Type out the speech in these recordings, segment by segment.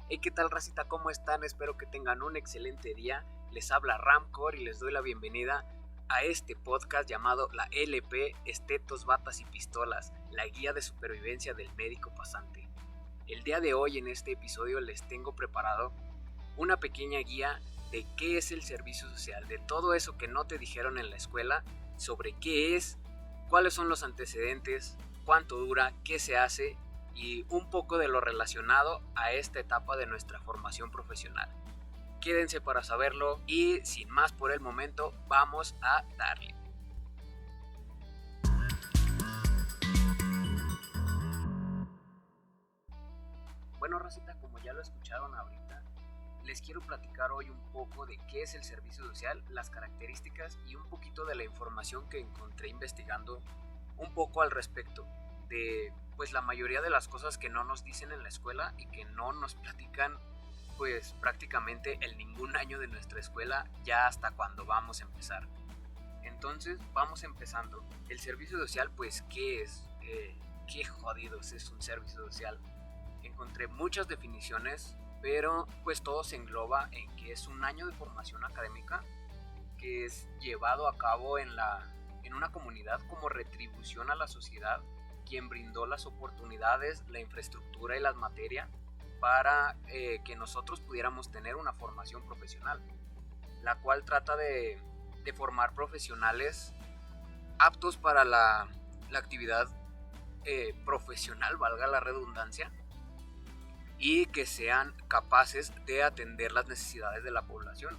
Hey, ¿qué tal, racita? ¿Cómo están? Espero que tengan un excelente día. Les habla Ramcor y les doy la bienvenida a este podcast llamado La LP, Estetos, Batas y Pistolas, la guía de supervivencia del médico pasante. El día de hoy en este episodio les tengo preparado una pequeña guía de qué es el servicio social, de todo eso que no te dijeron en la escuela, sobre qué es, cuáles son los antecedentes, cuánto dura, qué se hace y un poco de lo relacionado a esta etapa de nuestra formación profesional. Quédense para saberlo y sin más por el momento, vamos a darle. Bueno, racita, como ya lo escucharon ahorita, les quiero platicar hoy un poco de qué es el servicio social, las características y un poquito de la información que encontré investigando un poco al respecto de pues la mayoría de las cosas que no nos dicen en la escuela y que no nos platican pues prácticamente en ningún año de nuestra escuela, ya hasta cuando vamos a empezar. Entonces vamos empezando. El servicio social, pues ¿qué es? ¿Qué jodidos es un servicio social? Encontré muchas definiciones, pero pues todo se engloba en que es un año de formación académica que es llevado a cabo en una comunidad como retribución a la sociedad, quien brindó las oportunidades, la infraestructura y las materias para que nosotros pudiéramos tener una formación profesional, la cual trata de formar profesionales aptos para la actividad profesional, valga la redundancia, y que sean capaces de atender las necesidades de la población.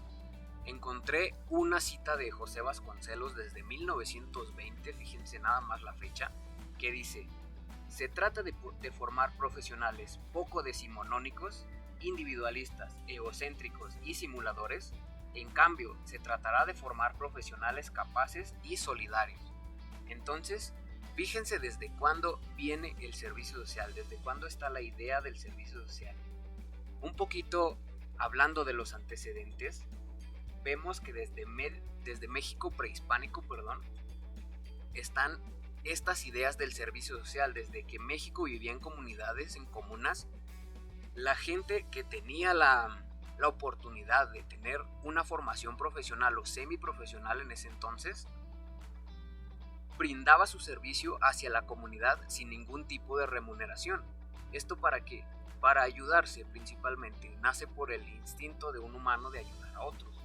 Encontré una cita de José Vasconcelos desde 1920, fíjense nada más la fecha, que dice: se trata de formar profesionales poco decimonónicos, individualistas, egocéntricos y simuladores. En cambio, se tratará de formar profesionales capaces y solidarios. Entonces, fíjense desde cuándo viene el servicio social, desde cuándo está la idea del servicio social. Un poquito hablando de los antecedentes, vemos que desde México prehispánico, están estas ideas del servicio social. Desde que México vivía en comunidades, en comunas, la gente que tenía la oportunidad de tener una formación profesional o semiprofesional en ese entonces, brindaba su servicio hacia la comunidad sin ningún tipo de remuneración. ¿Esto para qué? Para ayudarse principalmente. Nace por el instinto de un humano de ayudar a otros.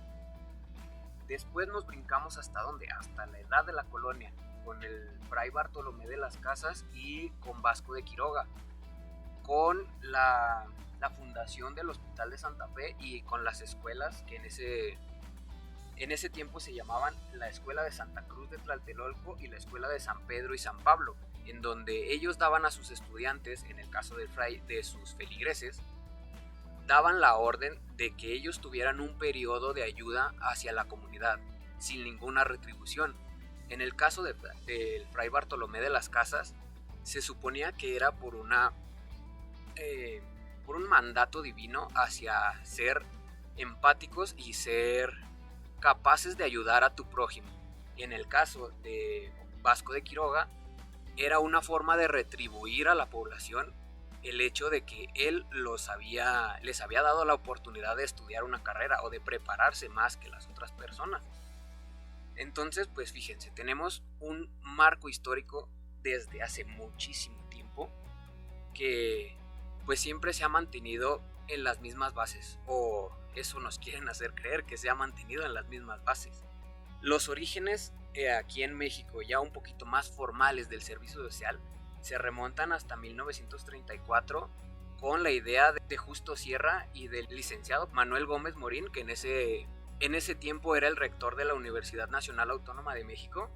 Después nos brincamos hasta ¿dónde? Hasta la edad de la colonia, con el Fray Bartolomé de las Casas y con Vasco de Quiroga, con la fundación del Hospital de Santa Fe y con las escuelas que en ese tiempo se llamaban la Escuela de Santa Cruz de Tlatelolco y la Escuela de San Pedro y San Pablo, en donde ellos daban a sus estudiantes, en el caso del fray, de sus feligreses, daban la orden de que ellos tuvieran un periodo de ayuda hacia la comunidad, sin ninguna retribución. En el caso del fray Bartolomé de las Casas, se suponía que era por un mandato divino hacia ser empáticos y ser capaces de ayudar a tu prójimo. Y en el caso de Vasco de Quiroga, era una forma de retribuir a la población el hecho de que él les había dado la oportunidad de estudiar una carrera o de prepararse más que las otras personas. Entonces, pues fíjense, tenemos un marco histórico desde hace muchísimo tiempo que pues siempre se ha mantenido en las mismas bases, o eso nos quieren hacer creer, que se ha mantenido en las mismas bases. Los orígenes aquí en México, ya un poquito más formales del servicio social, se remontan hasta 1934 con la idea de Justo Sierra y del licenciado Manuel Gómez Morín, que en ese tiempo era el rector de la Universidad Nacional Autónoma de México,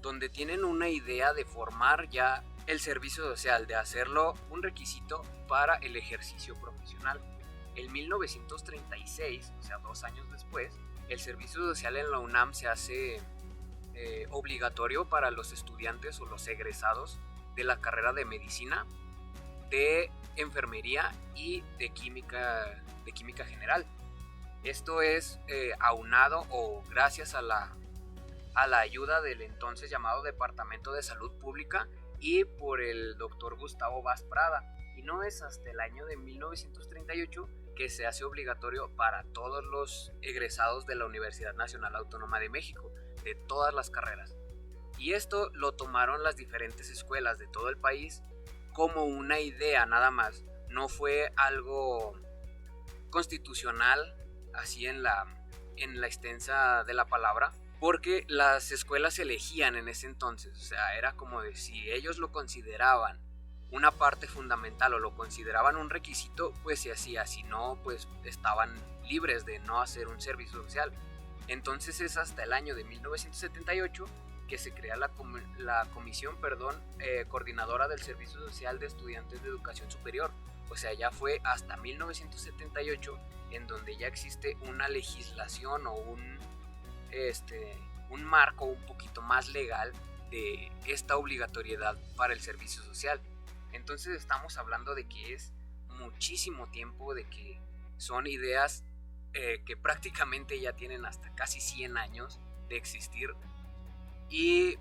donde tienen una idea de formar ya el servicio social, de hacerlo un requisito para el ejercicio profesional. En 1936, o sea 2 años después, el servicio social en la UNAM se hace obligatorio para los estudiantes o los egresados de la carrera de medicina, de enfermería y de química general. Esto es aunado o gracias a la ayuda del entonces llamado Departamento de Salud Pública y por el doctor Gustavo Vaz Prada. y no es hasta el año de 1938 que se hace obligatorio para todos los egresados de la Universidad Nacional Autónoma de México, de todas las carreras. Y esto lo tomaron las diferentes escuelas de todo el país como una idea nada más, no fue algo constitucional así en la extensa de la palabra, porque las escuelas se elegían en ese entonces, o sea, era como de si ellos lo consideraban una parte fundamental o lo consideraban un requisito, pues se hacía, si no, pues estaban libres de no hacer un servicio social. Entonces es hasta el año de 1978 que se crea la comisión coordinadora del Servicio Social de Estudiantes de Educación Superior. O sea, ya fue hasta 1978 en donde ya existe una legislación o un marco un poquito más legal de esta obligatoriedad para el servicio social. Entonces estamos hablando de que es muchísimo tiempo, de que son ideas que prácticamente ya tienen hasta casi 100 años de existir y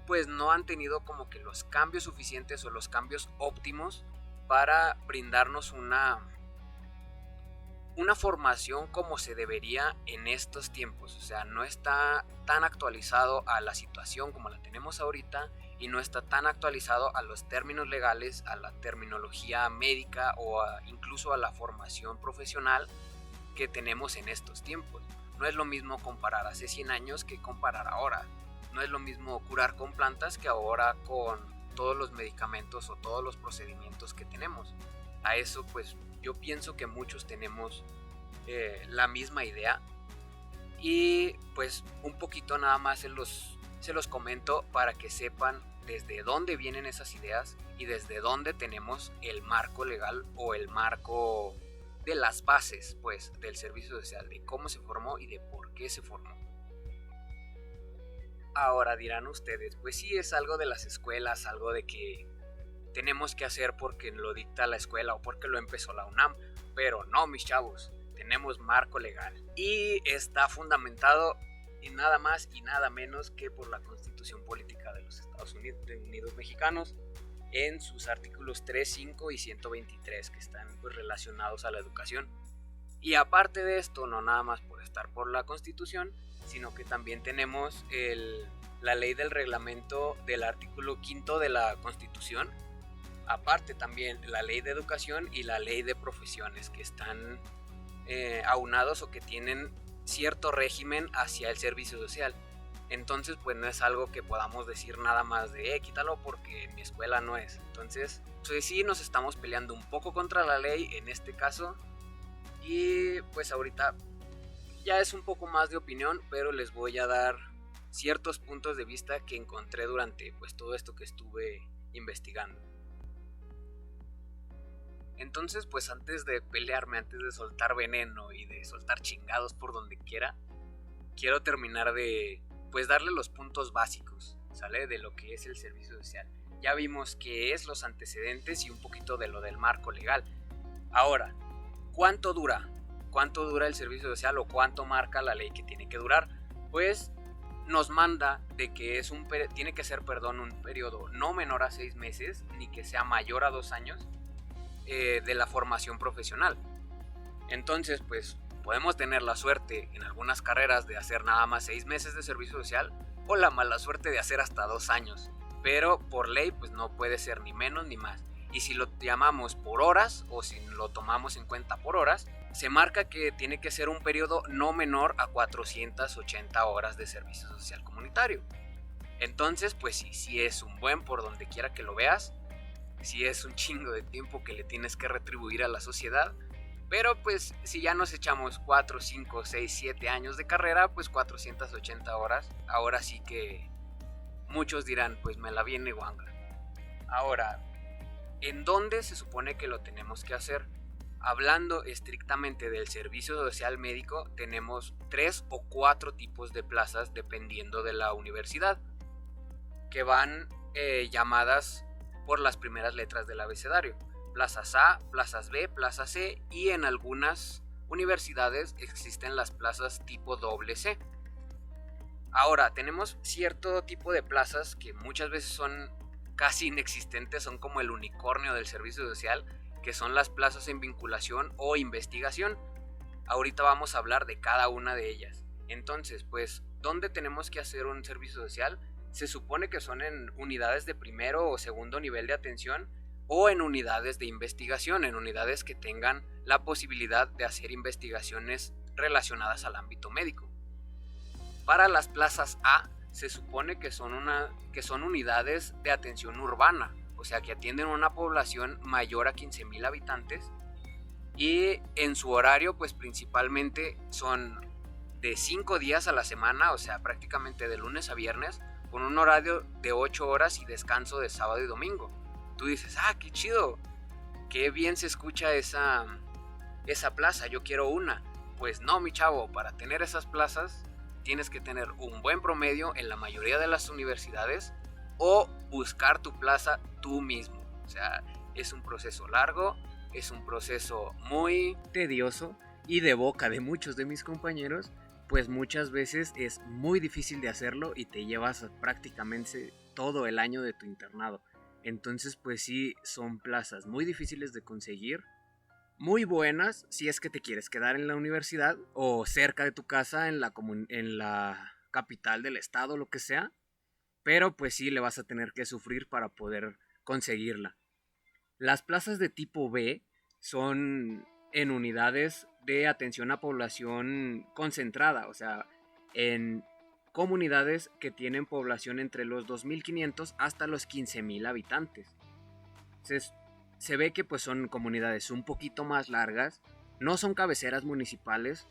pues no han tenido como que los cambios suficientes o los cambios óptimos para brindarnos una formación como se debería en estos tiempos. O sea, no está tan actualizado a la situación como la tenemos ahorita y no está tan actualizado a los términos legales, a la terminología médica o incluso a la formación profesional que tenemos en estos tiempos. No es lo mismo comparar hace 100 años que comparar ahora. No es lo mismo curar con plantas que ahora con todos los medicamentos o todos los procedimientos que tenemos. A eso pues yo pienso que muchos tenemos la misma idea y pues un poquito nada más se los comento para que sepan desde dónde vienen esas ideas y desde dónde tenemos el marco legal o el marco de las bases pues del servicio social, de cómo se formó y de por qué se formó. Ahora dirán ustedes, pues sí es algo de las escuelas, algo de que tenemos que hacer porque lo dicta la escuela o porque lo empezó la UNAM, pero no, mis chavos, tenemos marco legal y está fundamentado en nada más y nada menos que por la Constitución Política de los Estados Unidos Mexicanos en sus artículos 3, 5 y 123 que están pues relacionados a la educación. Y aparte de esto, no nada más por estar por la Constitución, sino que también tenemos la ley del reglamento del artículo 5 de la Constitución, aparte también la ley de educación y la ley de profesiones que están aunados o que tienen cierto régimen hacia el servicio social. Entonces pues no es algo que podamos decir nada más de quítalo porque en mi escuela no es. Entonces pues sí nos estamos peleando un poco contra la ley en este caso y pues ahorita ya es un poco más de opinión, pero les voy a dar ciertos puntos de vista que encontré durante pues todo esto que estuve investigando. Entonces pues antes de pelearme, antes de soltar veneno y de soltar chingados por donde quiera, quiero terminar de pues darle los puntos básicos, ¿sale? De lo que es el servicio social. Ya vimos qué es los antecedentes y un poquito de lo del marco legal. Ahora, ¿cuánto dura? ¿Cuánto dura el servicio social o cuánto marca la ley que tiene que durar? Pues nos manda de que tiene que ser un periodo no menor a 6 meses ni que sea mayor a 2 años de la formación profesional. Entonces pues podemos tener la suerte en algunas carreras de hacer nada más 6 meses de servicio social o la mala suerte de hacer hasta 2 años, pero por ley pues no puede ser ni menos ni más. Y si lo llamamos por horas o si lo tomamos en cuenta por horas, se marca que tiene que ser un periodo no menor a 480 horas de servicio social comunitario. Entonces pues sí es un buen por donde quiera que lo veas, sí es un chingo de tiempo que le tienes que retribuir a la sociedad. Pero pues si ya nos echamos 4, 5, 6, 7 años de carrera, pues 480 horas. Ahora sí que muchos dirán, pues me la viene guanga. Ahora, ¿en dónde se supone que lo tenemos que hacer? Hablando estrictamente del servicio social médico, tenemos 3 o 4 tipos de plazas dependiendo de la universidad, que van llamadas por las primeras letras del abecedario. Plazas A, plazas B, plazas C y en algunas universidades existen las plazas tipo C. Ahora, tenemos cierto tipo de plazas que muchas veces son casi inexistentes, son como el unicornio del servicio social, que son las plazas en vinculación o investigación. Ahorita vamos a hablar de cada una de ellas. Entonces, pues, ¿dónde tenemos que hacer un servicio social? Se supone que son en unidades de primero o segundo nivel de atención o en unidades de investigación, en unidades que tengan la posibilidad de hacer investigaciones relacionadas al ámbito médico. Para las plazas A, se supone que son unidades de atención urbana, o sea que atienden una población mayor a 15,000 habitantes, y en su horario pues principalmente son de 5 días a la semana, o sea prácticamente de lunes a viernes, con un horario de 8 horas y descanso de sábado y domingo. Tú dices, qué chido, qué bien se escucha esa plaza, yo quiero una. Pues no, mi chavo, para tener esas plazas tienes que tener un buen promedio en la mayoría de las universidades o buscar tu plaza tú mismo. O sea, es un proceso largo, es un proceso muy tedioso y de boca de muchos de mis compañeros, pues muchas veces es muy difícil de hacerlo y te llevas prácticamente todo el año de tu internado. Entonces, pues sí, son plazas muy difíciles de conseguir, muy buenas si es que te quieres quedar en la universidad o cerca de tu casa en la capital del estado, lo que sea, pero pues sí le vas a tener que sufrir para poder conseguirla. Las plazas de tipo B son en unidades de atención a población concentrada, o sea, en comunidades que tienen población entre los 2,500 hasta los 15,000 habitantes. Se ve que pues son comunidades un poquito más largas, no son cabeceras municipales,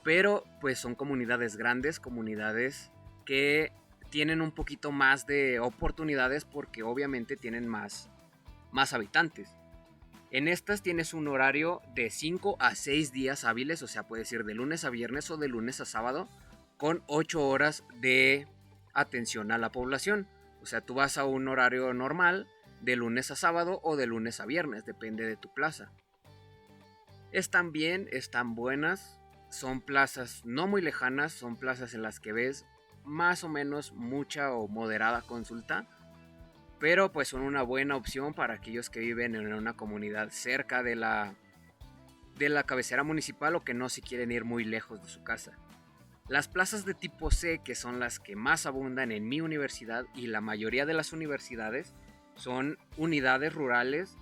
pero pues son comunidades grandes, comunidades que tienen un poquito más de oportunidades porque obviamente tienen más habitantes. En estas tienes un horario de 5 a 6 días hábiles, o sea, puedes ir de lunes a viernes o de lunes a sábado, con 8 horas de atención a la población. O sea, tú vas a un horario normal de lunes a sábado o de lunes a viernes, depende de tu plaza. Están bien, están buenas, son plazas no muy lejanas, son plazas en las que ves más o menos mucha o moderada consulta, pero pues son una buena opción para aquellos que viven en una comunidad cerca de la cabecera municipal o que no se quieren ir muy lejos de su casa. Las plazas de tipo C, que son las que más abundan en mi universidad y la mayoría de las universidades, son unidades rurales,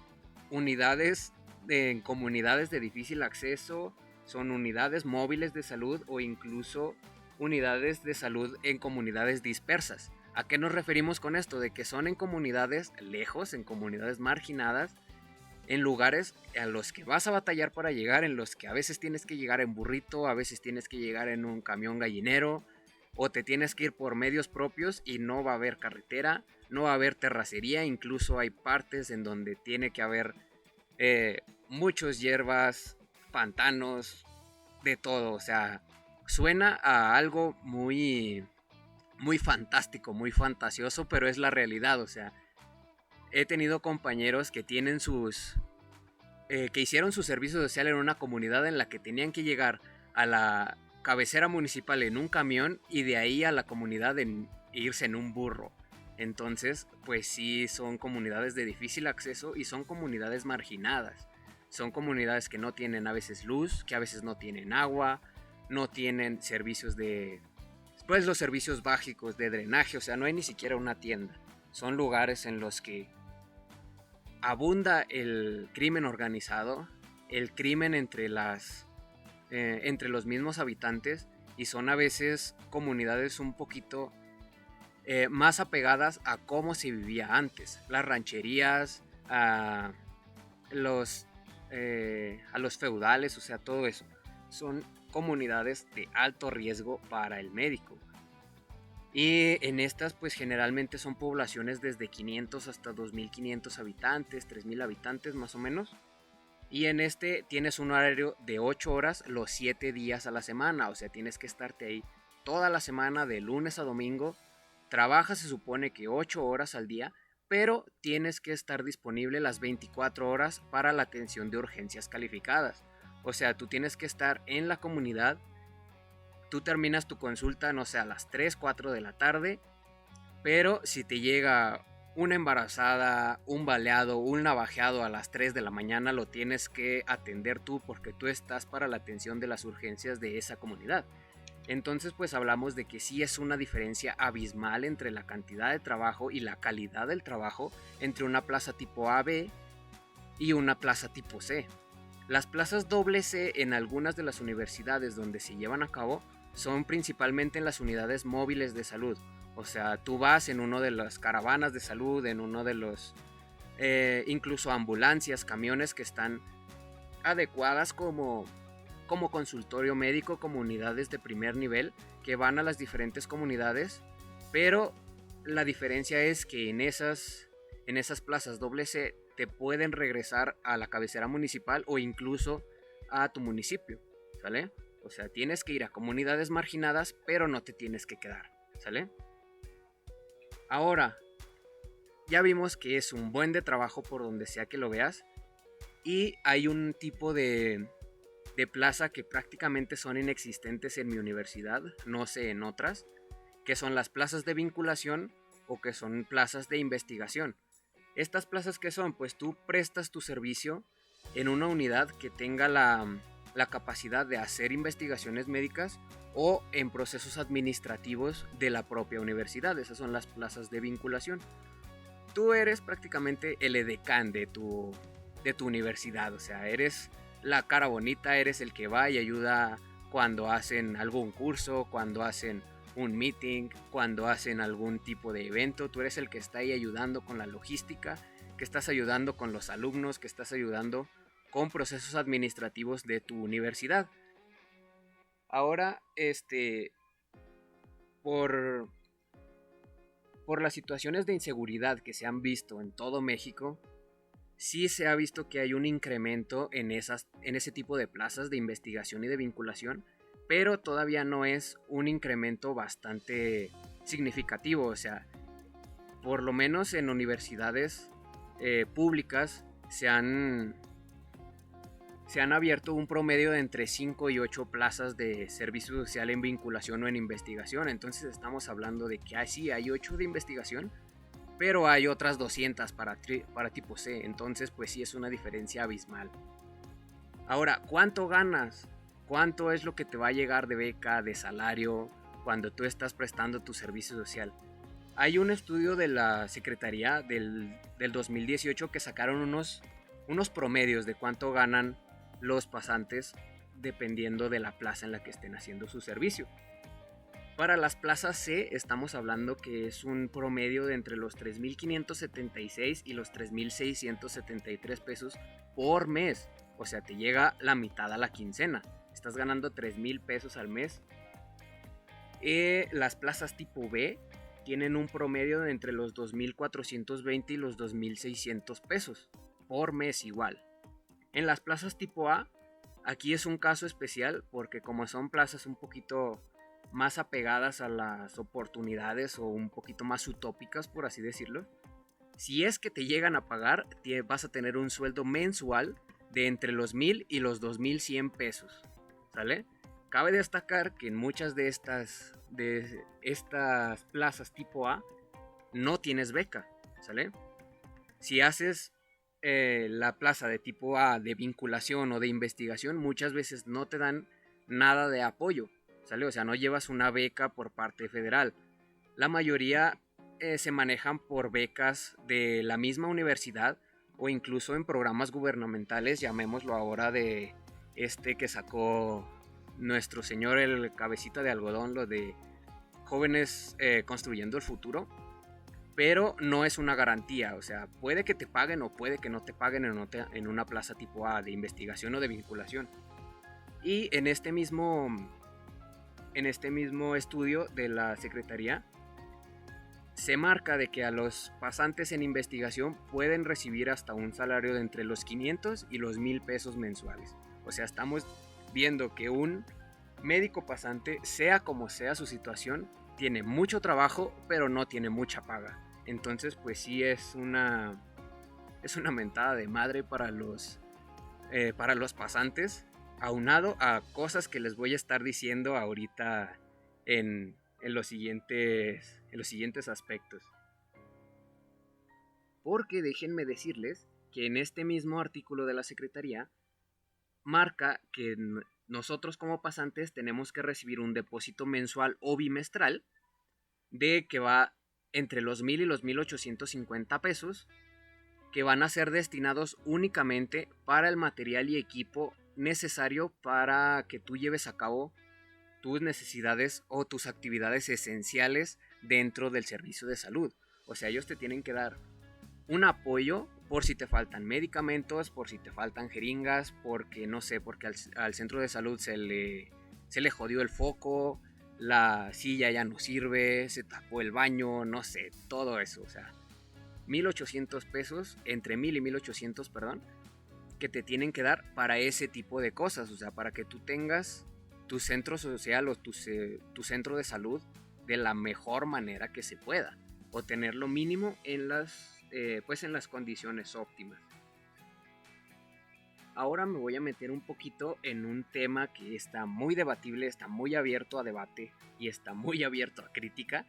unidades en comunidades de difícil acceso, son unidades móviles de salud o incluso unidades de salud en comunidades dispersas. ¿A qué nos referimos con esto? De que son en comunidades lejos, en comunidades marginadas, en lugares a los que vas a batallar para llegar, en los que a veces tienes que llegar en burrito, a veces tienes que llegar en un camión gallinero, o te tienes que ir por medios propios y no va a haber carretera, no va a haber terracería, incluso hay partes en donde tiene que haber muchos hierbas, pantanos, de todo. O sea, suena a algo muy, muy fantástico, muy fantasioso, pero es la realidad. O sea, he tenido compañeros que tienen que hicieron su servicio social en una comunidad en la que tenían que llegar a la cabecera municipal en un camión y de ahí a la comunidad en irse en un burro. Entonces, pues sí, son comunidades de difícil acceso y son comunidades marginadas. Son comunidades que no tienen a veces luz, que a veces no tienen agua, no tienen servicios pues los servicios básicos de drenaje, o sea, no hay ni siquiera una tienda. Son lugares en los que abunda el crimen organizado, el crimen entre los mismos habitantes, y son a veces comunidades un poquito más apegadas a cómo se vivía antes. Las rancherías, a los feudales, o sea, todo eso. Son comunidades de alto riesgo para el médico. Y en estas pues generalmente son poblaciones desde 500 hasta 2,500 habitantes, 3,000 habitantes más o menos. Y en este tienes un horario de 8 horas los 7 días a la semana. O sea, tienes que estarte ahí toda la semana de lunes a domingo. Trabajas, se supone que 8 horas al día, pero tienes que estar disponible las 24 horas para la atención de urgencias calificadas. O sea, tú tienes que estar en la comunidad. Tú terminas tu consulta, no sé, a las 3, 4 de la tarde, pero si te llega una embarazada, un baleado, un navajeado a las 3 de la mañana lo tienes que atender tú porque tú estás para la atención de las urgencias de esa comunidad. Entonces pues hablamos de que sí es una diferencia abismal entre la cantidad de trabajo y la calidad del trabajo entre una plaza tipo A, B y una plaza tipo C. Las plazas doble C en algunas de las universidades donde se llevan a cabo son principalmente en las unidades móviles de salud. O sea, tú vas en uno de las caravanas de salud, en uno de los incluso ambulancias, camiones que están adecuadas como consultorio médico, como unidades de primer nivel que van a las diferentes comunidades, pero la diferencia es que en esas plazas doble C te pueden regresar a la cabecera municipal o incluso a tu municipio, ¿sale? O sea, tienes que ir a comunidades marginadas, pero no te tienes que quedar, ¿sale? Ahora, ya vimos que es un buen de trabajo por donde sea que lo veas y hay un tipo de plaza que prácticamente son inexistentes en mi universidad, no sé en otras, que son las plazas de vinculación o que son plazas de investigación. Estas plazas que son, pues tú prestas tu servicio en una unidad que tenga la capacidad de hacer investigaciones médicas o en procesos administrativos de la propia universidad. Esas son las plazas de vinculación. Tú eres prácticamente el edecán de tu universidad, o sea, eres la cara bonita, eres el que va y ayuda cuando hacen algún curso, cuando hacen un meeting, cuando hacen algún tipo de evento. Tú eres el que está ahí ayudando con la logística, que estás ayudando con los alumnos, que estás ayudando con procesos administrativos de tu universidad. Ahora, por las situaciones de inseguridad que se han visto en todo México, sí se ha visto que hay un incremento en ese tipo de plazas de investigación y de vinculación, pero todavía no es un incremento bastante significativo. O sea, por lo menos en universidades públicas se han abierto un promedio de entre 5 y 8 plazas de servicio social en vinculación o en investigación. Entonces estamos hablando de que sí, hay 8 de investigación, pero hay otras 200 para tipo C. Entonces pues sí es una diferencia abismal. Ahora, ¿cuánto ganas? ¿Cuánto es lo que te va a llegar de beca, de salario, cuando tú estás prestando tu servicio social? Hay un estudio de la Secretaría del 2018 que sacaron unos promedios de cuánto ganan los pasantes dependiendo de la plaza en la que estén haciendo su servicio. Para las plazas C estamos hablando que es un promedio de entre los 3.576 y los 3.673 pesos por mes. O sea, te llega la mitad a la quincena. Estás ganando 3,000 pesos al mes. Las plazas tipo B tienen un promedio de entre los 2.420 y los 2.600 pesos por mes igual. En las plazas tipo A, aquí es un caso especial porque como son plazas un poquito más apegadas a las oportunidades o un poquito más utópicas, por así decirlo, si es que te llegan a pagar, vas a tener un sueldo mensual de entre los 1,000 y los 2,100 pesos, ¿sale? Cabe destacar que en muchas de estas plazas tipo A no tienes beca, ¿sale? Si haces la plaza de tipo A de vinculación o de investigación, muchas veces no te dan nada de apoyo, ¿sale? O sea, no llevas una beca por parte federal. La mayoría se manejan por becas de la misma universidad o incluso en programas gubernamentales, llamémoslo ahora de que sacó nuestro señor el cabecita de algodón, lo de jóvenes construyendo el futuro, pero no es una garantía. O sea, puede que te paguen o puede que no te paguen en una plaza tipo A de investigación o de vinculación. Y en este mismo estudio de la Secretaría se marca de que a los pasantes en investigación pueden recibir hasta un salario de entre los 500 y los 1,000 pesos mensuales. O sea, estamos viendo que un médico pasante, sea como sea su situación, tiene mucho trabajo, pero no tiene mucha paga. Entonces, pues sí es una mentada de madre para los pasantes, aunado a cosas que les voy a estar diciendo ahorita en los siguientes aspectos. porque déjenme decirles que en este mismo artículo de la Secretaría marca que nosotros como pasantes tenemos que recibir un depósito mensual o bimestral de que va entre los 1,000 y los 1,850 pesos, que van a ser destinados únicamente para el material y equipo necesario para que tú lleves a cabo tus necesidades o tus actividades esenciales dentro del servicio de salud. O sea, ellos te tienen que dar un apoyo por si te faltan medicamentos, por si te faltan jeringas, porque no sé, porque al centro de salud se le jodió el foco, la silla ya no sirve, se tapó el baño, no sé, todo eso. O sea, 1,800 pesos, entre 1,000 y 1,800, perdón, que te tienen que dar para ese tipo de cosas. O sea, para que tú tengas tu centro social o tu centro de salud de la mejor manera que se pueda, o tener lo mínimo en las condiciones óptimas. Ahora me voy a meter un poquito en un tema que está muy debatible, está muy abierto a debate y está muy abierto a crítica,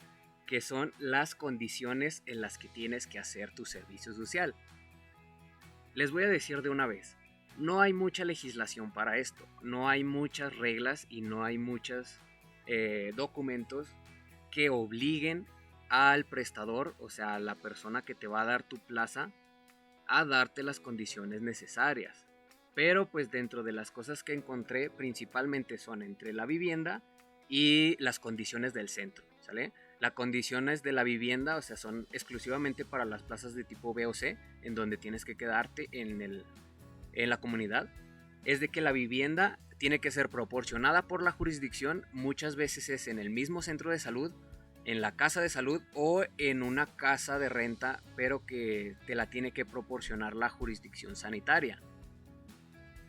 que son las condiciones en las que tienes que hacer tu servicio social. Les voy a decir de una vez, no hay mucha legislación para esto, no hay muchas reglas y no hay muchos documentos que obliguen al prestador, o sea, a la persona que te va a dar tu plaza, a darte las condiciones necesarias. Pero pues dentro de las cosas que encontré, principalmente son entre la vivienda y las condiciones del centro, ¿sale? Las condiciones de la vivienda, o sea, son exclusivamente para las plazas de tipo B o C, en donde tienes que quedarte en la comunidad. Es de que la vivienda tiene que ser proporcionada por la jurisdicción, muchas veces es en el mismo centro de salud, en la casa de salud o en una casa de renta, pero que te la tiene que proporcionar la jurisdicción sanitaria.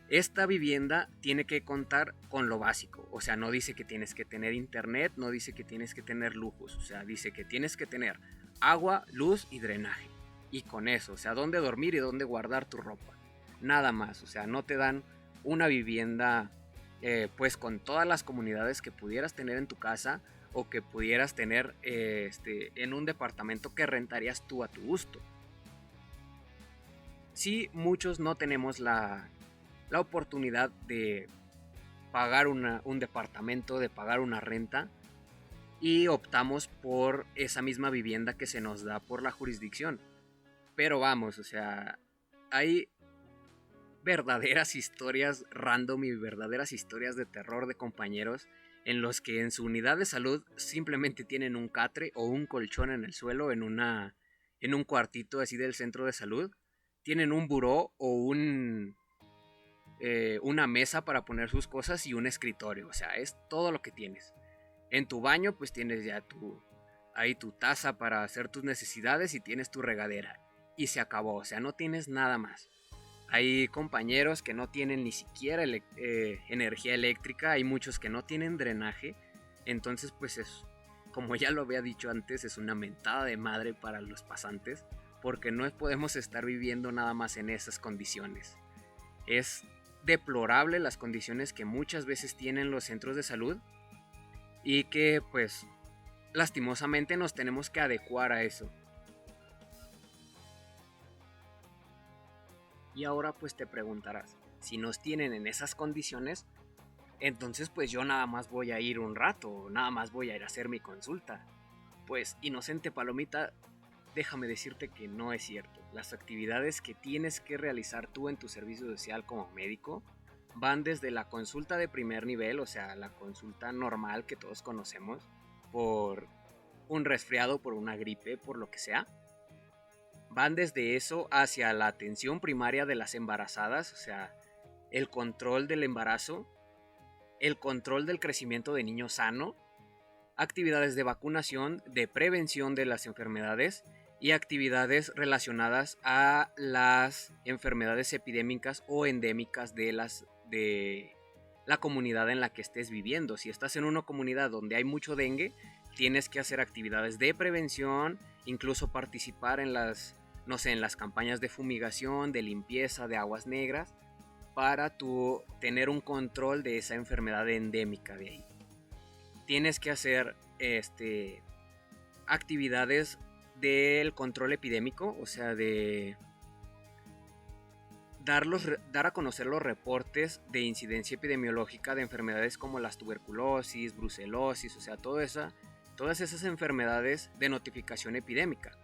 Esta vivienda tiene que contar con lo básico, o sea, no dice que tienes que tener internet, no dice que tienes que tener lujos, o sea, dice que tienes que tener agua, luz y drenaje. Y con eso, o sea, dónde dormir y dónde guardar tu ropa. Nada más, o sea, no te dan una vivienda pues con todas las comunidades que pudieras tener en tu casa o que pudieras tener en un departamento que rentarías tú a tu gusto. Sí, muchos no tenemos la oportunidad de pagar un departamento, de pagar una renta, y optamos por esa misma vivienda que se nos da por la jurisdicción. Pero vamos, o sea, hay verdaderas historias random y verdaderas historias de terror de compañeros en los que en su unidad de salud simplemente tienen un catre o un colchón en el suelo en un cuartito así del centro de salud. Tienen un buró o una mesa para poner sus cosas y un escritorio, o sea, es todo lo que tienes. En tu baño pues tienes ya ahí tu taza para hacer tus necesidades y tienes tu regadera y se acabó, o sea, no tienes nada más. Hay compañeros que no tienen ni siquiera energía eléctrica, hay muchos que no tienen drenaje, entonces pues como ya lo había dicho antes, es una mentada de madre para los pasantes, porque no podemos estar viviendo nada más en esas condiciones. Es deplorable las condiciones que muchas veces tienen los centros de salud y que pues lastimosamente nos tenemos que adecuar a eso. Y ahora pues te preguntarás, si nos tienen en esas condiciones, entonces pues yo nada más voy a ir un rato, nada más voy a ir a hacer mi consulta. Pues inocente palomita, déjame decirte que no es cierto. Las actividades que tienes que realizar tú en tu servicio social como médico van desde la consulta de primer nivel, o sea, la consulta normal que todos conocemos, por un resfriado, por una gripe, por lo que sea. Van desde eso hacia la atención primaria de las embarazadas, o sea, el control del embarazo, el control del crecimiento de niño sano, actividades de vacunación, de prevención de las enfermedades y actividades relacionadas a las enfermedades epidémicas o endémicas de la comunidad en la que estés viviendo. Si estás en una comunidad donde hay mucho dengue, tienes que hacer actividades de prevención, incluso participar en las campañas de fumigación, de limpieza de aguas negras, para tú tener un control de esa enfermedad endémica de ahí. Tienes que hacer actividades del control epidémico, o sea, de dar a conocer los reportes de incidencia epidemiológica de enfermedades como las tuberculosis, brucelosis, o sea, todas esas enfermedades de notificación epidémica.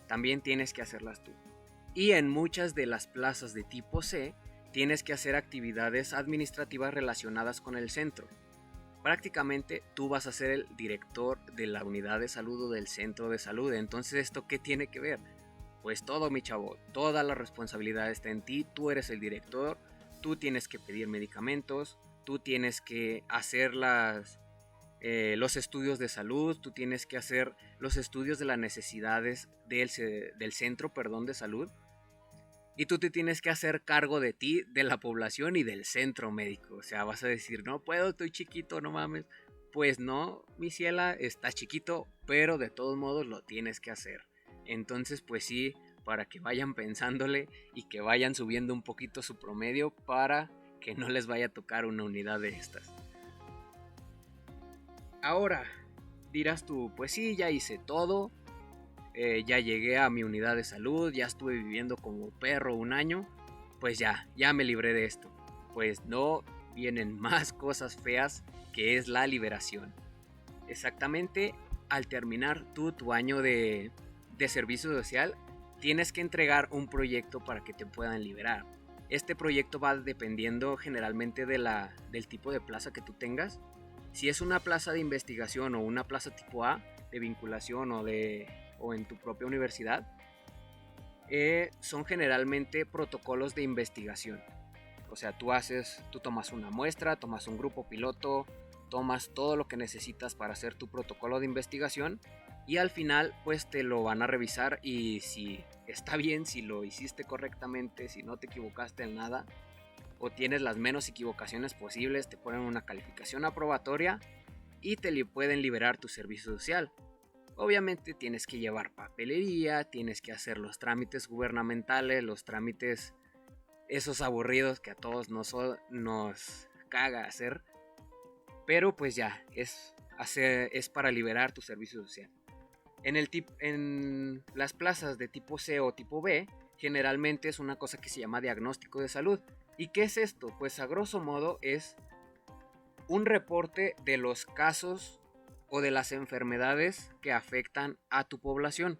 También tienes que hacerlas tú. Y en muchas de las plazas de tipo C, tienes que hacer actividades administrativas relacionadas con el centro. Prácticamente tú vas a ser el director de la unidad de salud o del centro de salud. Entonces, ¿esto qué tiene que ver? Pues todo, mi chavo, toda la responsabilidad está en ti. Tú eres el director, tú tienes que pedir medicamentos, tú tienes que hacer los estudios de salud, tú tienes que hacer los estudios de las necesidades del centro, de salud. Y tú te tienes que hacer cargo de ti, de la población y del centro médico. O sea, vas a decir, no puedo, estoy chiquito, no mames. Pues no, mi ciela, está chiquito, pero de todos modos lo tienes que hacer. Entonces, pues sí, para que vayan pensándole y que vayan subiendo un poquito su promedio para que no les vaya a tocar una unidad de estas. Ahora, dirás tú, pues sí, ya hice todo. Ya llegué a mi unidad de salud, ya estuve viviendo como perro un año, pues ya me libré de esto. Pues no, vienen más cosas feas, que es la liberación. Exactamente, al terminar tu año de servicio social, tienes que entregar un proyecto para que te puedan liberar. Este proyecto va dependiendo generalmente del tipo de plaza que tú tengas. Si es una plaza de investigación o una plaza tipo A, de vinculación o en tu propia universidad, son generalmente protocolos de investigación. O sea, tú tomas una muestra, tomas un grupo piloto, tomas todo lo que necesitas para hacer tu protocolo de investigación y al final pues te lo van a revisar y si está bien, si lo hiciste correctamente, si no te equivocaste en nada o tienes las menos equivocaciones posibles, te ponen una calificación aprobatoria y te pueden liberar tu servicio social. Obviamente tienes que llevar papelería, tienes que hacer los trámites gubernamentales, los trámites esos aburridos que a todos nos caga hacer. Pero pues ya, es para liberar tu servicio social. En las plazas de tipo C o tipo B, generalmente es una cosa que se llama diagnóstico de salud. ¿Y qué es esto? Pues a grosso modo es un reporte de los casos o de las enfermedades que afectan a tu población.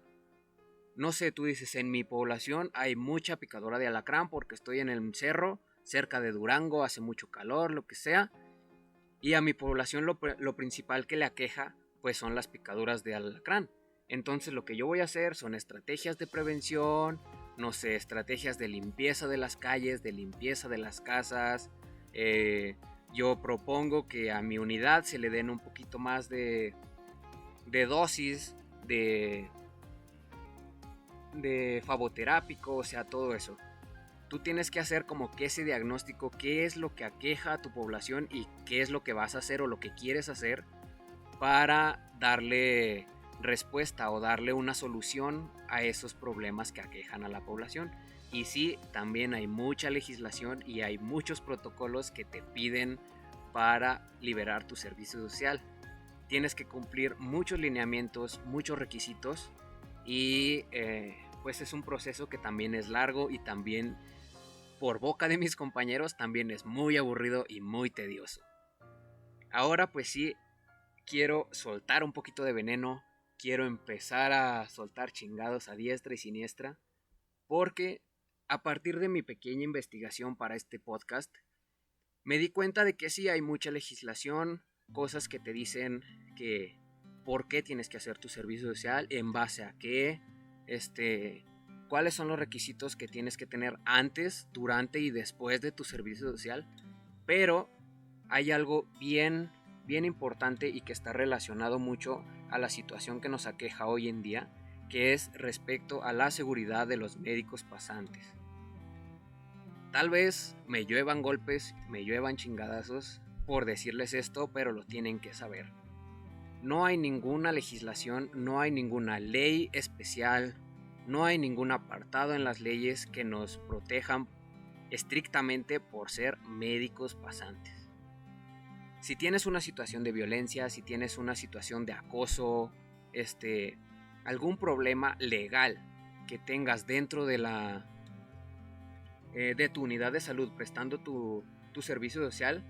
No sé, tú dices, en mi población hay mucha picadura de alacrán porque estoy en el cerro, cerca de Durango, hace mucho calor, lo que sea. Y a mi población lo principal que le aqueja, pues son las picaduras de alacrán. Entonces lo que yo voy a hacer son estrategias de prevención, no sé, estrategias de limpieza de las calles, de limpieza de las casas. Yo propongo que a mi unidad se le den un poquito más de dosis de favoterápico, o sea, todo eso. Tú tienes que hacer como que ese diagnóstico, qué es lo que aqueja a tu población y qué es lo que vas a hacer o lo que quieres hacer para darle respuesta o darle una solución a esos problemas que aquejan a la población. Y sí, también hay mucha legislación y hay muchos protocolos que te piden para liberar tu servicio social. Tienes que cumplir muchos lineamientos, muchos requisitos y pues es un proceso que también es largo y también por boca de mis compañeros también es muy aburrido y muy tedioso. Ahora pues sí, quiero soltar un poquito de veneno, quiero empezar a soltar chingados a diestra y siniestra, porque a partir de mi pequeña investigación para este podcast, me di cuenta de que sí hay mucha legislación, cosas que te dicen que por qué tienes que hacer tu servicio social, en base a qué, cuáles son los requisitos que tienes que tener antes, durante y después de tu servicio social. Pero hay algo bien importante y que está relacionado mucho a la situación que nos aqueja hoy en día, que es respecto a la seguridad de los médicos pasantes. Tal vez me lluevan golpes, me lluevan chingadazos por decirles esto, pero lo tienen que saber. No hay ninguna legislación, no hay ninguna ley especial, no hay ningún apartado en las leyes que nos protejan estrictamente por ser médicos pasantes. Si tienes una situación de violencia, si tienes una situación de acoso, algún problema legal que tengas dentro de de tu unidad de salud prestando tu servicio social,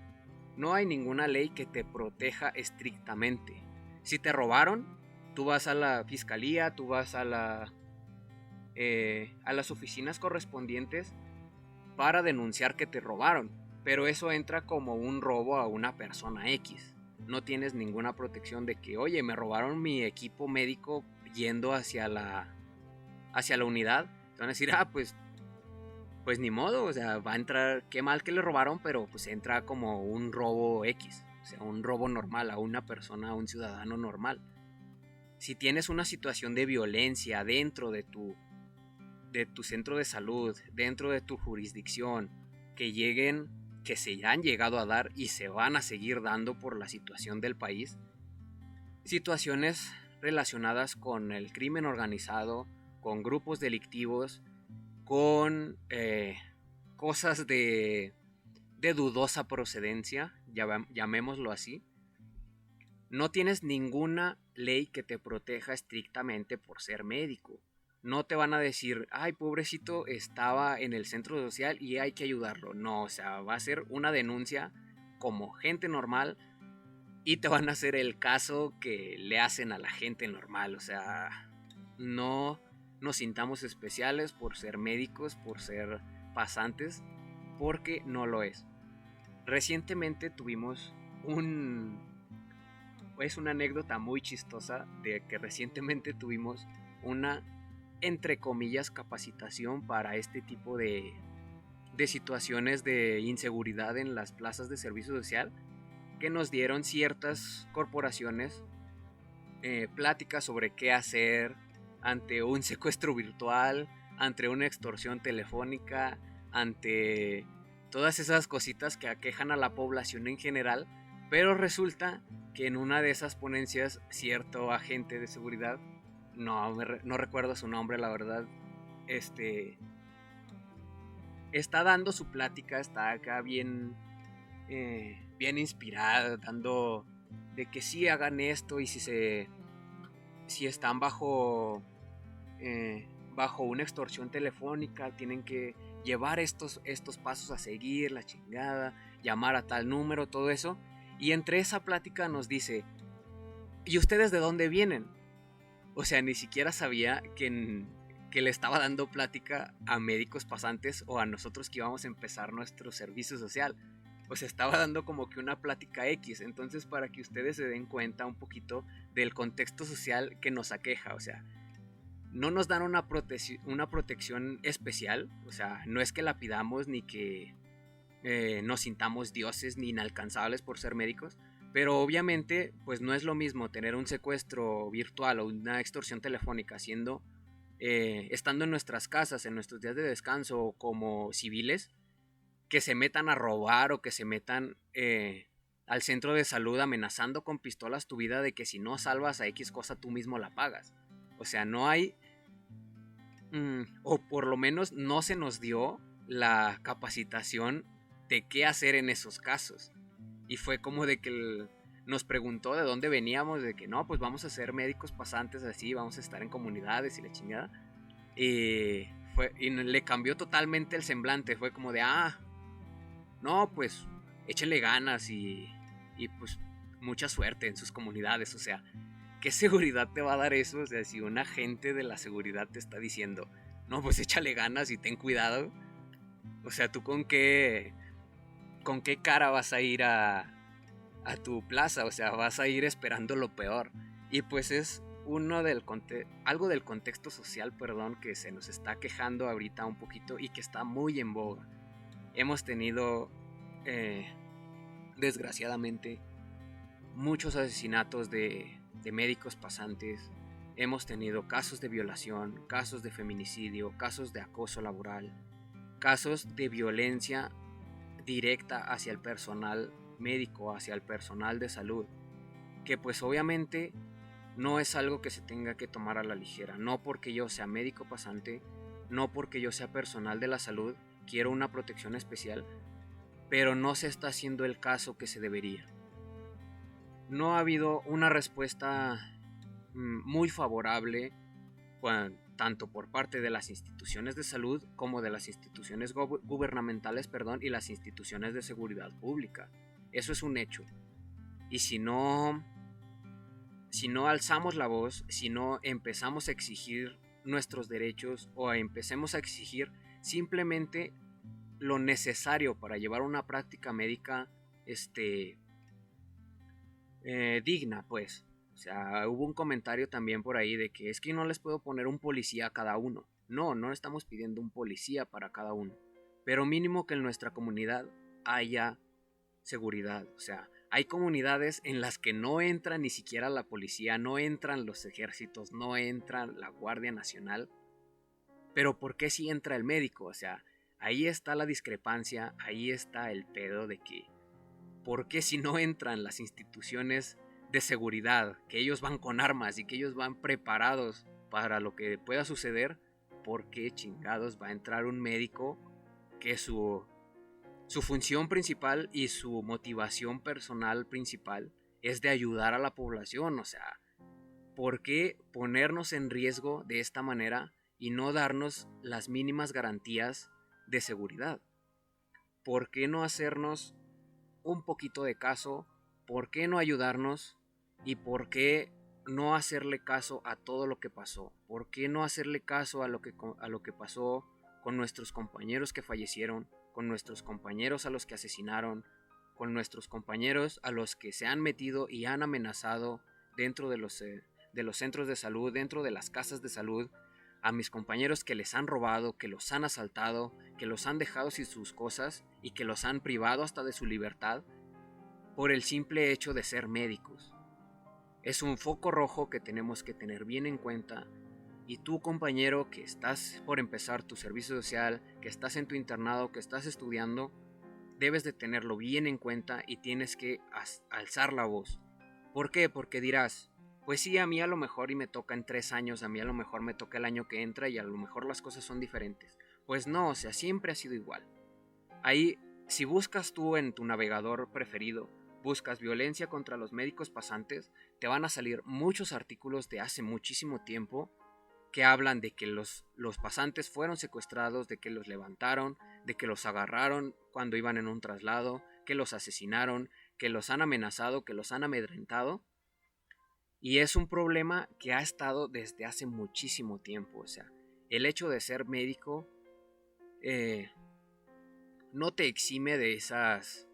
no hay ninguna ley que te proteja estrictamente. Si te robaron, tú vas a la fiscalía, tú vas a las oficinas correspondientes para denunciar que te robaron, pero eso entra como un robo a una persona X. No tienes ninguna protección de que, oye, me robaron mi equipo médico yendo hacia la unidad. Te van a decir, pues ni modo, o sea, va a entrar, qué mal que le robaron, pero pues entra como un robo X, o sea, un robo normal a una persona, a un ciudadano normal. Si tienes una situación de violencia dentro de tu centro de salud, dentro de tu jurisdicción, que se han llegado a dar y se van a seguir dando por la situación del país, situaciones relacionadas con el crimen organizado, con grupos delictivos, con cosas de dudosa procedencia, llamémoslo así, no tienes ninguna ley que te proteja estrictamente por ser médico. No te van a decir, ay, pobrecito, estaba en el centro social y hay que ayudarlo. No, o sea, va a ser una denuncia como gente normal y te van a hacer el caso que le hacen a la gente normal. O sea, no nos sintamos especiales por ser médicos, por ser pasantes, porque no lo es. Recientemente tuvimos es una anécdota muy chistosa de que recientemente tuvimos una, entre comillas, capacitación para este tipo de situaciones de inseguridad en las plazas de servicio social, que nos dieron ciertas corporaciones pláticas sobre qué hacer ante un secuestro virtual, ante una extorsión telefónica, ante todas esas cositas que aquejan a la población en general. Pero resulta que en una de esas ponencias cierto agente de seguridad, no recuerdo su nombre, la verdad, está dando su plática, está acá bien inspirada, dando de que sí hagan esto, y si están bajo una extorsión telefónica, tienen que llevar estos pasos a seguir, la chingada, llamar a tal número, todo eso. Y entre esa plática nos dice, ¿y ustedes de dónde vienen? O sea, ni siquiera sabía que le estaba dando plática a médicos pasantes o a nosotros que íbamos a empezar nuestro servicio social. O sea, estaba dando como que una plática X. Entonces, para que ustedes se den cuenta un poquito del contexto social que nos aqueja. O sea, no nos dan una protección especial. O sea, no es que la pidamos ni que nos sintamos dioses ni inalcanzables por ser médicos. Pero obviamente, pues no es lo mismo tener un secuestro virtual o una extorsión telefónica estando en nuestras casas, en nuestros días de descanso como civiles, que se metan a robar o que se metan al centro de salud amenazando con pistolas tu vida de que si no salvas a X cosa tú mismo la pagas. O sea, no hay, o por lo menos no se nos dio la capacitación de qué hacer en esos casos. Y fue como de que nos preguntó de dónde veníamos, de que no, pues vamos a ser médicos pasantes así, vamos a estar en comunidades y la chingada. Y le cambió totalmente el semblante, fue como de, no, pues échenle ganas y pues mucha suerte en sus comunidades. O sea, ¿qué seguridad te va a dar eso? O sea, si un agente de la seguridad te está diciendo, no, pues échale ganas y ten cuidado. O sea, ¿tú con qué cara vas a ir a tu plaza? O sea, vas a ir esperando lo peor. Y pues es algo del contexto social, que se nos está quejando ahorita un poquito y que está muy en boga. Hemos tenido, desgraciadamente, muchos asesinatos de médicos pasantes. Hemos tenido casos de violación, casos de feminicidio, casos de acoso laboral, casos de violencia directa hacia el personal médico, hacia el personal de salud, que pues obviamente no es algo que se tenga que tomar a la ligera. No porque yo sea médico pasante, no porque yo sea personal de la salud, quiero una protección especial, pero no se está haciendo el caso que se debería. No ha habido una respuesta muy favorable tanto por parte de las instituciones de salud como de las instituciones gubernamentales, y las instituciones de seguridad pública. Eso es un hecho. Y si no alzamos la voz, si no empezamos a exigir nuestros derechos o empecemos a exigir simplemente lo necesario para llevar una práctica médica digna, pues. O sea, hubo un comentario también por ahí de que es que no les puedo poner un policía a cada uno. No, no estamos pidiendo un policía para cada uno. Pero mínimo que en nuestra comunidad haya seguridad. O sea, hay comunidades en las que no entra ni siquiera la policía, no entran los ejércitos, no entra la Guardia Nacional. Pero ¿por qué sí entra el médico? O sea, ahí está la discrepancia, ahí está el pedo de que ¿por qué si no entran las instituciones de seguridad, que ellos van con armas y que ellos van preparados para lo que pueda suceder? ¿Por qué chingados va a entrar un médico que su función principal y su motivación personal principal es de ayudar a la población? O sea, ¿por qué ponernos en riesgo de esta manera y no darnos las mínimas garantías de seguridad? ¿Por qué no hacernos un poquito de caso? ¿Por qué no ayudarnos? ¿Y por qué no hacerle caso a todo lo que pasó? ¿Por qué no hacerle caso a lo que pasó con nuestros compañeros que fallecieron, con nuestros compañeros a los que asesinaron, con nuestros compañeros a los que se han metido y han amenazado dentro de los centros de salud, dentro de las casas de salud, a mis compañeros que les han robado, que los han asaltado, que los han dejado sin sus cosas y que los han privado hasta de su libertad por el simple hecho de ser médicos? Es un foco rojo que tenemos que tener bien en cuenta. Y tú, compañero, que estás por empezar tu servicio social, que estás en tu internado, que estás estudiando, debes de tenerlo bien en cuenta y tienes que alzar la voz. ¿Por qué? Porque dirás, pues sí, a mí a lo mejor y me toca en 3 años, a mí a lo mejor me toca el año que entra y a lo mejor las cosas son diferentes. Pues no, o sea, siempre ha sido igual. Ahí, si buscas tú en tu navegador preferido, buscas violencia contra los médicos pasantes, te van a salir muchos artículos de hace muchísimo tiempo que hablan de que los pasantes fueron secuestrados, de que los levantaron, de que los agarraron cuando iban en un traslado, que los asesinaron, que los han amenazado, que los han amedrentado. Y es un problema que ha estado desde hace muchísimo tiempo. O sea, el hecho de ser médico no te exime de esas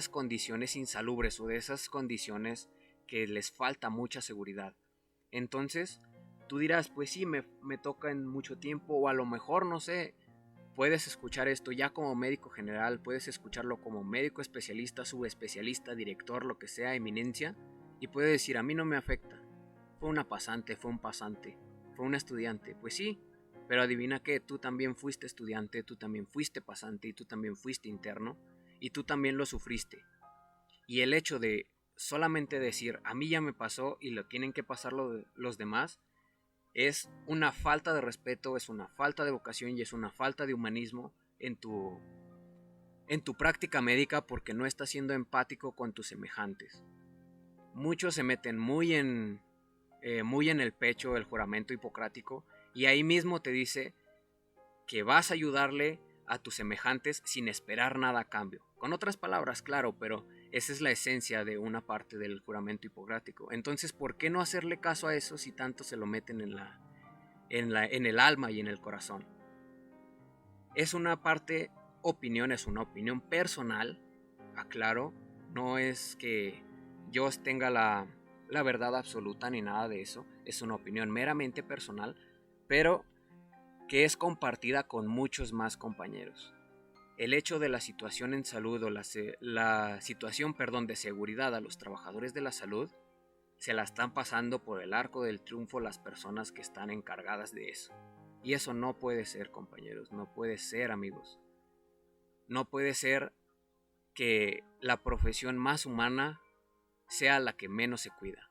condiciones insalubres o de esas condiciones que les falta mucha seguridad. Entonces, tú dirás, pues sí, me toca en mucho tiempo, o a lo mejor, no sé, puedes escuchar esto ya como médico general, puedes escucharlo como médico especialista, subespecialista, director, lo que sea, eminencia, y puedes decir, a mí no me afecta. Fue una pasante, fue un pasante, fue un estudiante. Pues sí, pero adivina qué, tú también fuiste estudiante, tú también fuiste pasante y tú también fuiste interno y tú también lo sufriste. Y el hecho de solamente decir, a mí ya me pasó y lo tienen que pasar los demás, es una falta de respeto, es una falta de vocación y es una falta de humanismo en tu práctica médica, porque no estás siendo empático con tus semejantes. Muchos se meten muy en el pecho el juramento hipocrático y ahí mismo te dice que vas a ayudarle a tus semejantes sin esperar nada a cambio. Con otras palabras, claro, pero esa es la esencia de una parte del juramento hipocrático. Entonces, ¿por qué no hacerle caso a eso si tanto se lo meten en el alma y en el corazón? Es una opinión personal, aclaro, no es que yo tenga la verdad absoluta ni nada de eso, es una opinión meramente personal, pero que es compartida con muchos más compañeros. El hecho de la situación en salud o la situación, de seguridad a los trabajadores de la salud, se la están pasando por el arco del triunfo las personas que están encargadas de eso. Y eso no puede ser, compañeros, no puede ser, amigos. No puede ser que la profesión más humana sea la que menos se cuida.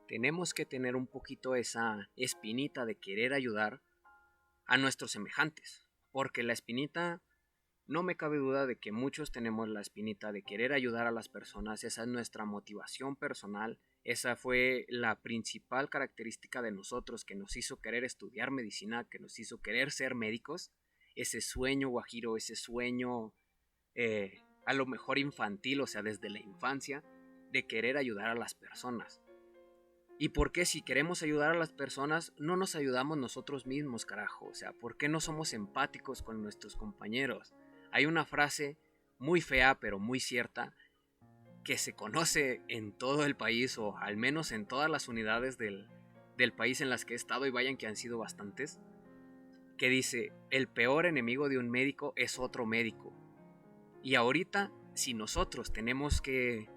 Tenemos que tener un poquito esa espinita de querer ayudar a nuestros semejantes, porque la espinita No me cabe duda de que muchos tenemos la espinita de querer ayudar a las personas, esa es nuestra motivación personal, esa fue la principal característica de nosotros que nos hizo querer estudiar medicina, que nos hizo querer ser médicos, ese sueño guajiro, ese sueño a lo mejor infantil, o sea, desde la infancia, de querer ayudar a las personas. ¿Y por qué si queremos ayudar a las personas no nos ayudamos nosotros mismos, carajo? O sea, ¿por qué no somos empáticos con nuestros compañeros? Hay una frase muy fea pero muy cierta que se conoce en todo el país o al menos en todas las unidades del país en las que he estado y vayan que han sido bastantes, que dice, el peor enemigo de un médico es otro médico. Y ahorita, si nosotros tenemos que...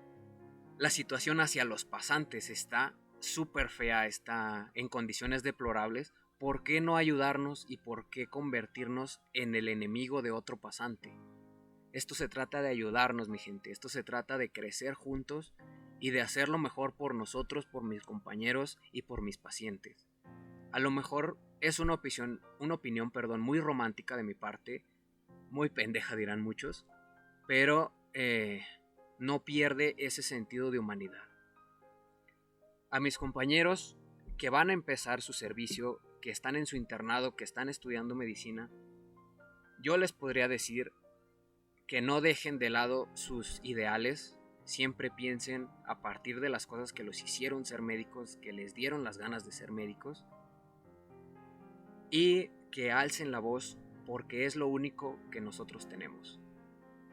La situación hacia los pasantes está súper fea, está en condiciones deplorables. ¿Por qué no ayudarnos y por qué convertirnos en el enemigo de otro pasante? Esto se trata de ayudarnos, mi gente. Esto se trata de crecer juntos y de hacerlo mejor por nosotros, por mis compañeros y por mis pacientes. A lo mejor es una opinión, muy romántica de mi parte, muy pendeja dirán muchos, pero no pierde ese sentido de humanidad. A mis compañeros que van a empezar su servicio, que están en su internado, que están estudiando medicina, yo les podría decir que no dejen de lado sus ideales, siempre piensen a partir de las cosas que los hicieron ser médicos, que les dieron las ganas de ser médicos, y que alcen la voz porque es lo único que nosotros tenemos.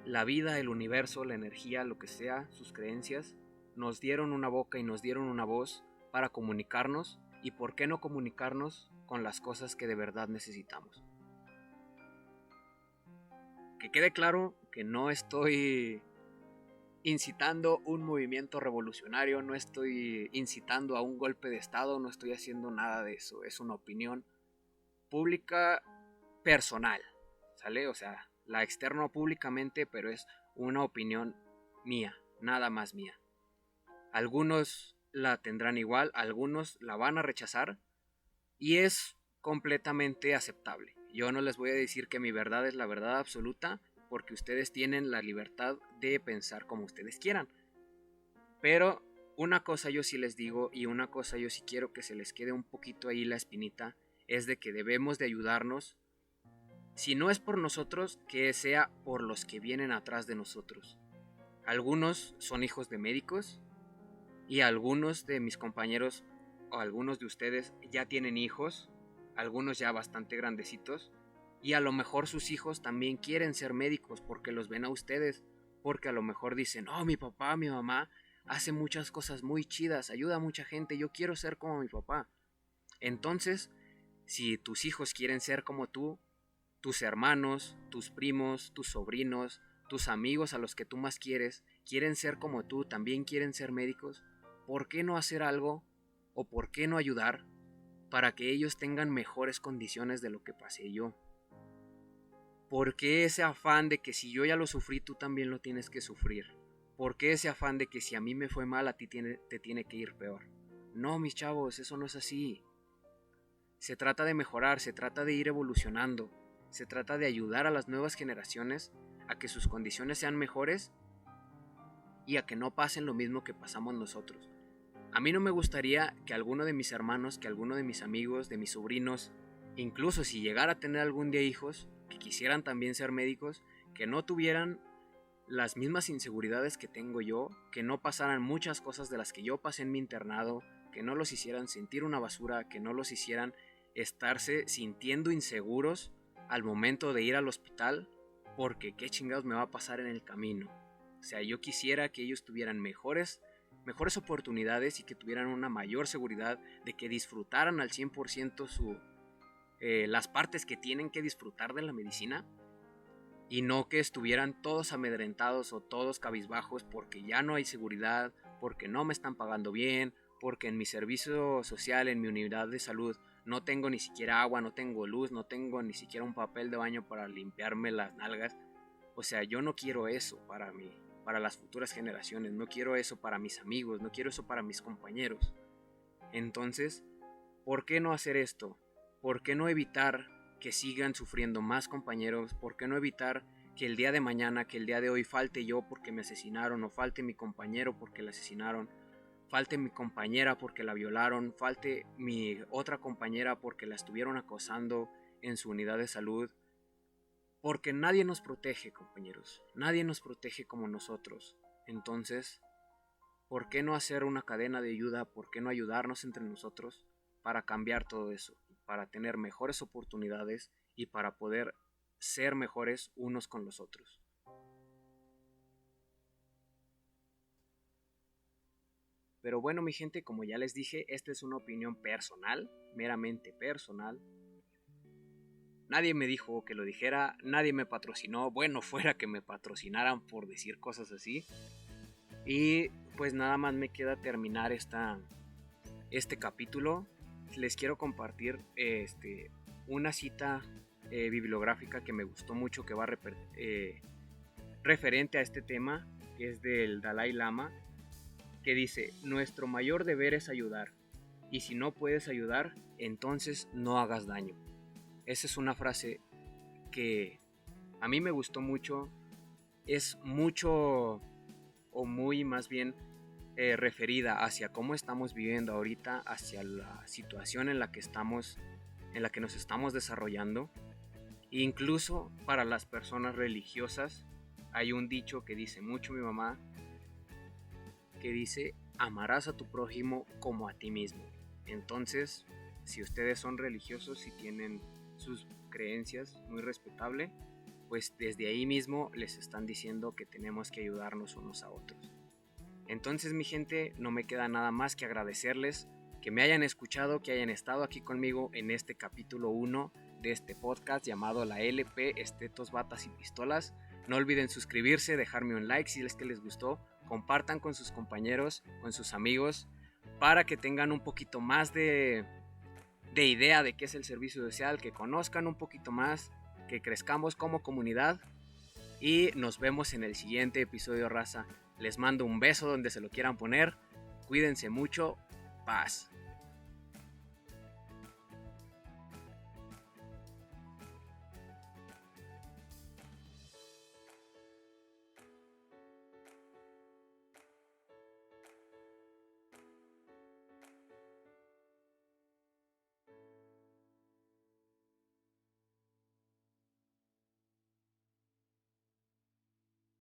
La vida, el universo, la energía, lo que sea, sus creencias, nos dieron una boca y nos dieron una voz para comunicarnos, y por qué no comunicarnos con las cosas que de verdad necesitamos. Que quede claro que no estoy incitando un movimiento revolucionario, no estoy incitando a un golpe de estado, no estoy haciendo nada de eso, es una opinión pública personal, ¿sale? O sea, la externo públicamente, pero es una opinión mía, nada más mía. Algunos la tendrán igual, algunos la van a rechazar y es completamente aceptable. Yo no les voy a decir que mi verdad es la verdad absoluta porque ustedes tienen la libertad de pensar como ustedes quieran. Pero una cosa yo sí les digo y una cosa yo sí quiero que se les quede un poquito ahí la espinita es de que debemos de ayudarnos. Si no es por nosotros, que sea por los que vienen atrás de nosotros. Algunos son hijos de médicos y algunos de mis compañeros o algunos de ustedes ya tienen hijos, algunos ya bastante grandecitos, y a lo mejor sus hijos también quieren ser médicos porque los ven a ustedes, porque a lo mejor dicen, oh, mi papá, mi mamá hace muchas cosas muy chidas, ayuda a mucha gente, yo quiero ser como mi papá. Entonces, si tus hijos quieren ser como tú, tus hermanos, tus primos, tus sobrinos, tus amigos a los que tú más quieres, quieren ser como tú, también quieren ser médicos, ¿por qué no hacer algo o por qué no ayudar para que ellos tengan mejores condiciones de lo que pasé yo? ¿Por qué ese afán de que si yo ya lo sufrí, tú también lo tienes que sufrir? ¿Por qué ese afán de que si a mí me fue mal, a ti te tiene que ir peor? No, mis chavos, eso no es así. Se trata de mejorar, se trata de ir evolucionando, se trata de ayudar a las nuevas generaciones a que sus condiciones sean mejores y a que no pasen lo mismo que pasamos nosotros. A mí no me gustaría que alguno de mis hermanos, que alguno de mis amigos, de mis sobrinos, incluso si llegara a tener algún día hijos, que quisieran también ser médicos, que no tuvieran las mismas inseguridades que tengo yo, que no pasaran muchas cosas de las que yo pasé en mi internado, que no los hicieran sentir una basura, que no los hicieran estarse sintiendo inseguros al momento de ir al hospital, porque qué chingados me va a pasar en el camino. O sea, yo quisiera que ellos tuvieran mejores oportunidades y que tuvieran una mayor seguridad de que disfrutaran al 100% las partes que tienen que disfrutar de la medicina y no que estuvieran todos amedrentados o todos cabizbajos porque ya no hay seguridad, porque no me están pagando bien, porque en mi servicio social, en mi unidad de salud, no tengo ni siquiera agua, no tengo luz, no tengo ni siquiera un papel de baño para limpiarme las nalgas. O sea, yo no quiero eso para mí, para las futuras generaciones, no quiero eso para mis amigos, no quiero eso para mis compañeros. Entonces, ¿por qué no hacer esto? ¿Por qué no evitar que sigan sufriendo más compañeros? ¿Por qué no evitar que el día de mañana, que el día de hoy falte yo porque me asesinaron, o falte mi compañero porque la asesinaron, falte mi compañera porque la violaron, falte mi otra compañera porque la estuvieron acosando en su unidad de salud. Porque nadie nos protege, compañeros. Nadie nos protege como nosotros. Entonces, ¿por qué no hacer una cadena de ayuda? ¿Por qué no ayudarnos entre nosotros para cambiar todo eso? Para tener mejores oportunidades y para poder ser mejores unos con los otros. Pero bueno, mi gente, como ya les dije, esta es una opinión personal, meramente personal. Nadie me dijo que lo dijera, nadie me patrocinó, bueno, fuera que me patrocinaran por decir cosas así. Y pues nada más me queda terminar este capítulo. Les quiero compartir una cita bibliográfica que me gustó mucho, que va referente a este tema, que es del Dalai Lama, que dice: nuestro mayor deber es ayudar, y si no puedes ayudar, entonces no hagas daño. Esa es una frase que a mí me gustó mucho. Es mucho, o muy más bien referida hacia cómo estamos viviendo ahorita, hacia la situación en la que nos estamos desarrollando. E incluso para las personas religiosas hay un dicho que dice mucho mi mamá, que dice: amarás a tu prójimo como a ti mismo. Entonces, si ustedes son religiosos, si tienen sus creencias, muy respetable, pues desde ahí mismo les están diciendo que tenemos que ayudarnos unos a otros. Entonces, mi gente, no me queda nada más que agradecerles que me hayan escuchado, que hayan estado aquí conmigo en este capítulo 1 de este podcast llamado La LP, Estetos, Batas y Pistolas. No olviden suscribirse, dejarme un like si es que les gustó, compartan con sus compañeros, con sus amigos, para que tengan un poquito más de idea de qué es el servicio social, que conozcan un poquito más, que crezcamos como comunidad. Y nos vemos en el siguiente episodio, raza. Les mando un beso donde se lo quieran poner. Cuídense mucho. Paz.